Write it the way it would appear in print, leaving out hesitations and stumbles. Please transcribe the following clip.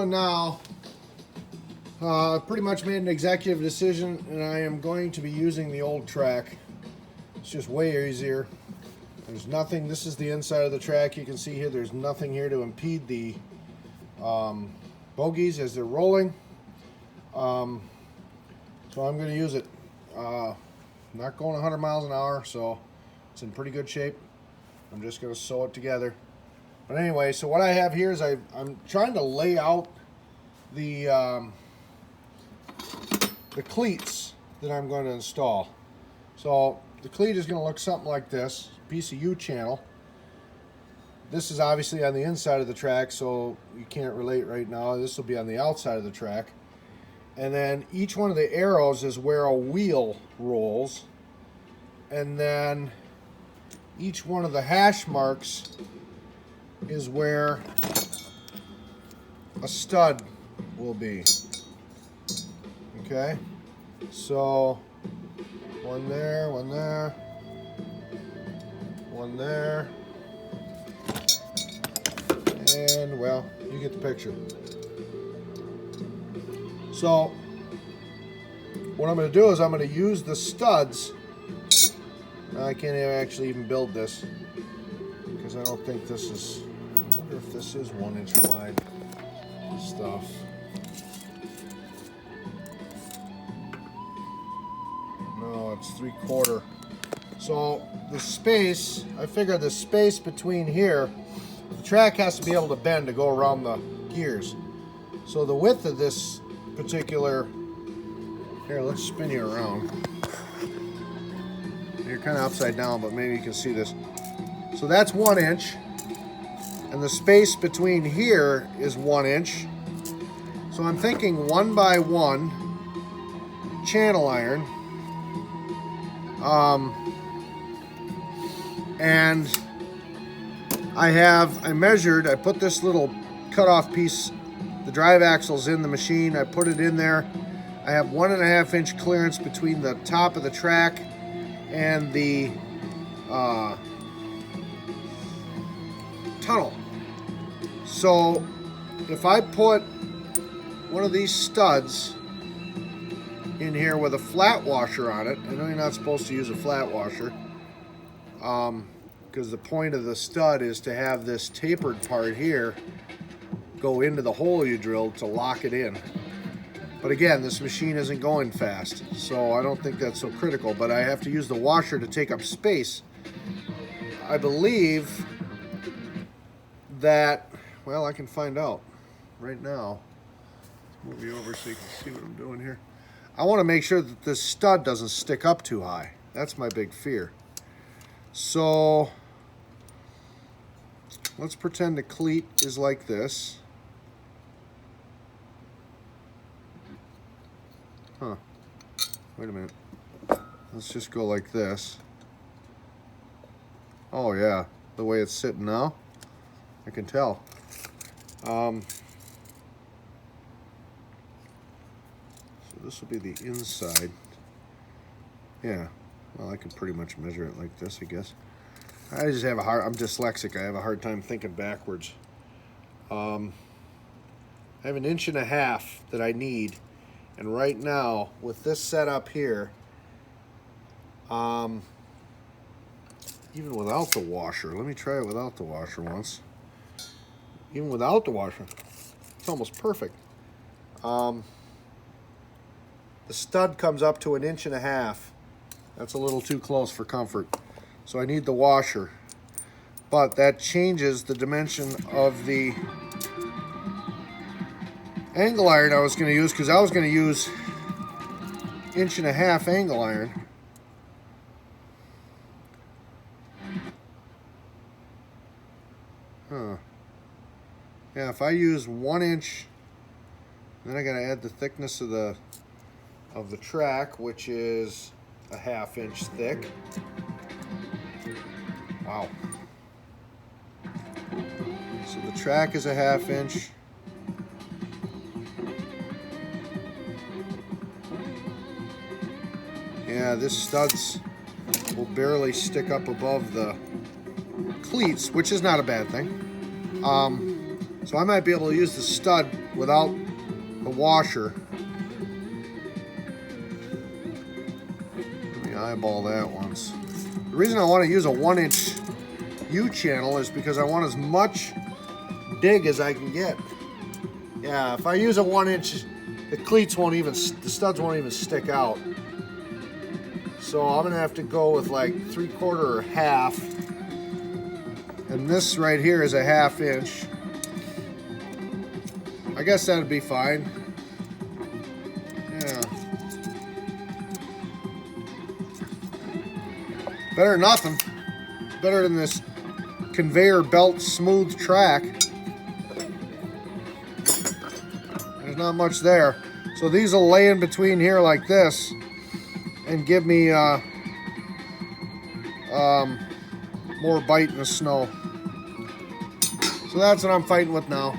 doing now, pretty much made an executive decision, and I am going to be using the old track. It's just way easier. There's nothing, this is the inside of the track. You can see here there's nothing here to impede the bogies as they're rolling. So I'm going to use it. Not going 100 miles an hour, so it's in pretty good shape. I'm just going to sew it together. But anyway, so what I have here is I'm trying to lay out the cleats that I'm going to install. So the cleat is going to look something like this, piece of U-channel. This is obviously on the inside of the track, so you can't relate right now. This will be on the outside of the track. And then each one of the arrows is where a wheel rolls. And then each one of the hash marks is where a stud will be. Okay? So, one there, one there, one there. And, well, you get the picture. So, what I'm going to do is I'm going to use the studs. I can't actually even build this because I don't think this is, I wonder if this is 1 inch wide stuff. No, it's 3/4. So the space, I figured the space between here, the track has to be able to bend to go around the gears. So the width of this particular, here, let's spin you around. You're kind of upside down, but maybe you can see this. So that's 1 inch, and the space between here is 1 inch. So I'm thinking 1 by 1 channel iron. And I measured, I put this little cutoff piece, the drive axle's in the machine, I put it in there. I have 1.5 inch clearance between the top of the track and the tunnel. So if I put one of these studs in here with a flat washer on it, I know you're not supposed to use a flat washer because the point of the stud is to have this tapered part here go into the hole you drilled to lock it in. But again, this machine isn't going fast, so I don't think that's so critical, but I have to use the washer to take up space. I believe that, well, I can find out right now. Let's move you over so you can see what I'm doing here. I want to make sure that this stud doesn't stick up too high. That's my big fear. So let's pretend the cleat is like this. Huh. Wait a minute. Let's just go like this. Oh yeah, the way it's sitting now, I can tell. So this will be the inside. Yeah, well, I can pretty much measure it like this, I guess. I just have I'm dyslexic. I have a hard time thinking backwards. I have 1.5 inches that I need. And right now, with this setup here, even without the washer, let me try it without the washer once. Even without the washer, it's almost perfect. The stud comes up to 1.5 inches. That's a little too close for comfort. So I need the washer. But that changes the dimension of the angle iron I was going to use, because I was going to use 1.5 inch angle iron. Huh. Yeah, if I use 1 inch, then I got to add the thickness of the track, which is 1/2 inch thick. Wow. So the track is 1/2 inch. Yeah, this studs will barely stick up above the cleats, which is not a bad thing. So I might be able to use the stud without the washer. Let me eyeball that once. The reason I want to use a 1-inch U-channel is because I want as much dig as I can get. Yeah, if I use a 1-inch, the cleats won't even, the studs won't even stick out. So I'm gonna have to go with like 3/4 or half. And this right here is a 1/2 inch. I guess that'd be fine. Yeah. Better than nothing. Better than this conveyor belt smooth track. There's not much there. So these will lay in between here like this and give me more bite in the snow. So that's what I'm fighting with now.